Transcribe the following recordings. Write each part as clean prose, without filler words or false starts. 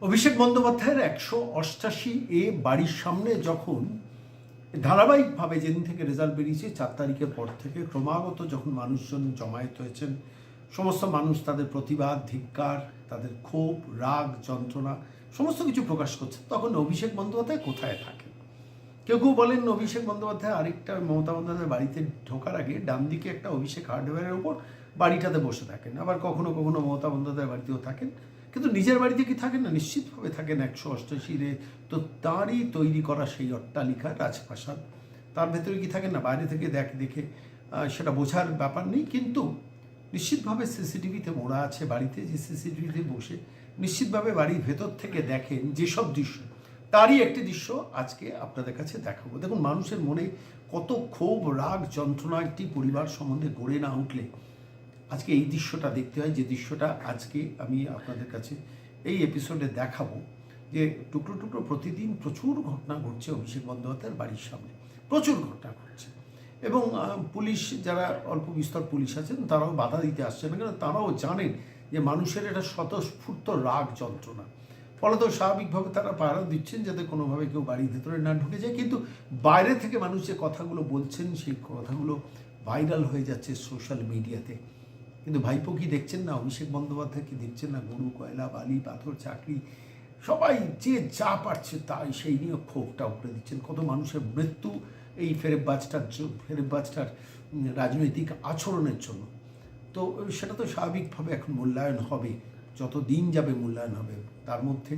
অভিষেক বন্দ্যোপাধ্যায়ের 188A বাড়ির সামনে যখন ধারাবাহিকভাবে যেদিন থেকে রেজাল্ট বেরিয়েছে 4 তারিখের পর থেকে ক্রমাগত যখন মানুষজন জমায়েত হয়েছেন, সমস্ত মানুষ তাদের প্রতিবাদ, ধিক্কার, তাদের ক্ষোভ, রাগ, যন্ত্রণা সমস্ত কিছু প্রকাশ করছে, তখন অভিষেক বন্দ্যোপাধ্যায় কোথায় থাকেন? কেউ কেউ বলেন অভিষেক বন্দ্যোপাধ্যায় আরেকটা মমতা বন্দ্যোপাধ্যায়ের বাড়িতে ঢোকার আগে ডান দিকে একটা অভিষেক হার্ডওয়্যারের ওপর বাড়িটাতে বসে থাকেন, আবার কখনো কখনো মমতা বন্দ্যোপাধ্যায়ের বাড়িতেও থাকেন, কিন্তু নিজের বাড়িতে কি থাকেন না? নিশ্চিতভাবে থাকেন 188-রে। তো তারই তৈরি করা সেই অট্টালিকা রাজপ্রাসাদ, তার ভেতরে কি থাকেন না? বাইরে থেকে দেখে সেটা বোঝার ব্যাপার নেই, কিন্তু নিশ্চিতভাবে সিসিটিভিতে মোড়া আছে বাড়িতে, যে সিসিটিভিতে বসে নিশ্চিতভাবে বাড়ির ভেতর থেকে দেখেন যেসব দৃশ্য, তারই একটি দৃশ্য আজকে আপনাদের কাছে দেখাবো। দেখুন, মানুষের মনে কত ক্ষোভ, রাগ, যন্ত্রণা একটি পরিবার সম্বন্ধে গড়ে না উঠলে আজকে এই দৃশ্যটা দেখতে হয়, যে দৃশ্যটা আজকে আমি আপনাদের কাছে এই এপিসোডে দেখাবো। যে টুকরো টুকরো প্রতিদিন প্রচুর ঘটনা ঘটছে অভিষেক বন্দ্যোপাধ্যায়ের বাড়ির সামনে, প্রচুর ঘটনা ঘটছে, এবং পুলিশ, যারা অল্প বিস্তর পুলিশ আছেন, তারাও বাধা দিতে আসছেন, কেন তারাও জানেন যে মানুষের এটা স্বতঃস্ফূর্ত রাগ, যন্ত্রণা, ফলত স্বাভাবিকভাবে তারা পাহারা দিচ্ছেন যাতে কোনোভাবে কেউ বাড়ির ভেতরে না ঢুকে যায়। কিন্তু বাইরে থেকে মানুষ যে কথাগুলো বলছেন, সেই কথাগুলো ভাইরাল হয়ে যাচ্ছে সোশ্যাল মিডিয়াতে। কিন্তু ভাইপো কি দেখছেন না? অভিষেক বন্দ্যোপাধ্যায় কি দেখছেন না? গরু, কয়লা, বালি, পাথর, চাকরি, সবাই যে যা পারছে তাই সেই নিয়ে ক্ষোভটা উপরে দিচ্ছেন। কত মানুষের মৃত্যু এই ফেরেববাজটার রাজনৈতিক আচরণের জন্য। তো সেটা তো স্বাভাবিকভাবে এখন মূল্যায়ন হবে, যত দিন যাবে মূল্যায়ন হবে। তার মধ্যে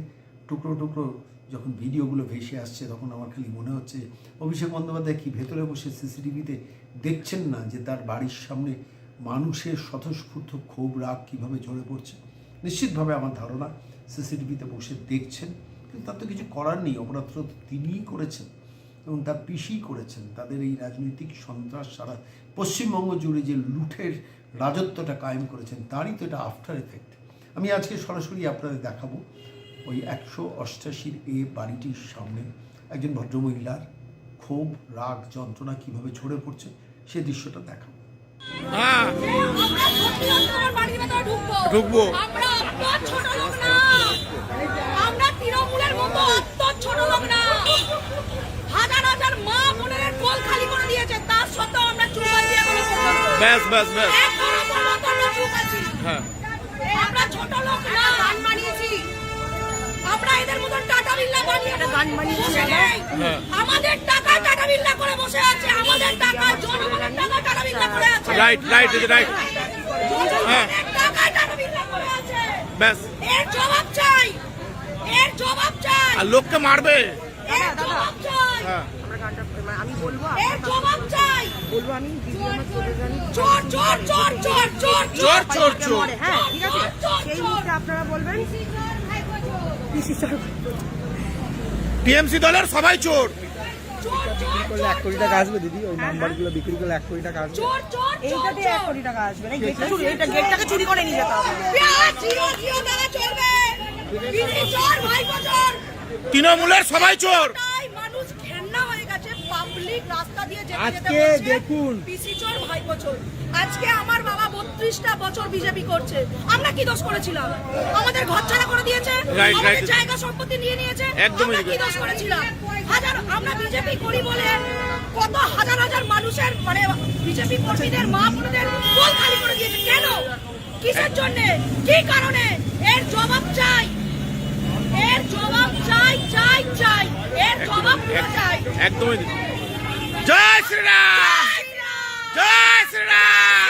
টুকরো টুকরো যখন ভিডিওগুলো ভেসে আসছে, তখন আমার খালি মনে হচ্ছে অভিষেক বন্দ্যোপাধ্যায় কি ভেতরে বসে সিসিটিভিতে দেখছেন না যে তার বাড়ির সামনে মানুষের স্বতঃস্ফূর্ত ক্ষোভ, রাগ কীভাবে ঝরে পড়ছে? নিশ্চিতভাবে আমার ধারণা সিসিটিভিতে বসে দেখছেন, কিন্তু তার তো কিছু করার নেই। অপরাধ তো তিনিই করেছেন এবং তার পিসিই করেছেন। তাদের এই রাজনৈতিক সন্ত্রাস সারা পশ্চিমবঙ্গ জুড়ে যে লুঠের রাজত্বটা কায়েম করেছেন, তারই তো এটা আফটার এফেক্ট। আমি আজকে সরাসরি আপনাদের দেখাবো ওই 188A বাড়িটির সামনে একজন ভদ্রমহিলার ক্ষোভ, রাগ, যন্ত্রণা কীভাবে ঝরে পড়ছে, সে দৃশ্যটা দেখাবো। ঢুকবো আমরা তৃণমূলের মতো ছোট লোক না। হাজার হাজার মা বোনের কোল খালি করে দিয়েছে, তার সত্ত্বেও আমরা চুপ আছি। আমরা ছোট লোক না, গান বানিয়েছি। আমরা এদের মতন টাটা বিল্লা বানিয়ে গান বানিয়েছি। আমাদের টাকা টাটা বিল্লা করে বসে আছে, আমাদের টাকা জনগণের টাকা টাটা বিল্লা করে আছে। রাইট হ্যাঁ, টাকা টাটা বিল্লা করে আছে। ব্যাস, এর জবাব চাই, এর জবাব চাই। আর লোককে মারবে, এর জবাব চাই। আমি বলবো, এর জবাব চাই। বলবো আমি চোর চোর চোর চোর চোর চোর চোর চোর। হ্যাঁ, ঠিক আছে, সেই মুহূর্তে আপনারা বলবেন টিএমসি দলের সবাই চোর। বিক্রি করলে 1 কোটি টাকা আসবে দিদি, ওই নাম্বারগুলো বিক্রি করলে 1 কোটি টাকা আসবে। এইটাতে 1 কোটি টাকা আসবে না, এইটা গেটটাকে চুরি করে নিয়ে যেতে হবে। তৃণমূলের সবাই চোর। মানুষ ঘেন্না হয়ে গেছে, পাবলিক রাস্তা দিয়ে আজকে দেখুন পিসি চোর, ভাইপো চোর। আজকে আমার বাবা 32টা বছর বিজেপি করছে, আমরা কি দোষ করেছিলাম? আমাদের ঘর ছাড়া করে দিয়েছে, আমাদের জায়গা সম্পত্তি নিয়ে নিয়েছে, আমরা কি দোষ করেছিলাম? আমরা বিজেপি করি বলে কত হাজার হাজার মানুষের, মানে বিজেপি কর্মীদের, মা বোনদের কোল খালি করে দিয়েছে। কেন? কিসের জন্য? কি কারণে? এর জবাব চাই, এর জবাব চাই, চাই চাই, এর জবাব চাই। একদমই। জয় শ্রীরাম, জয় শ্রীরাম।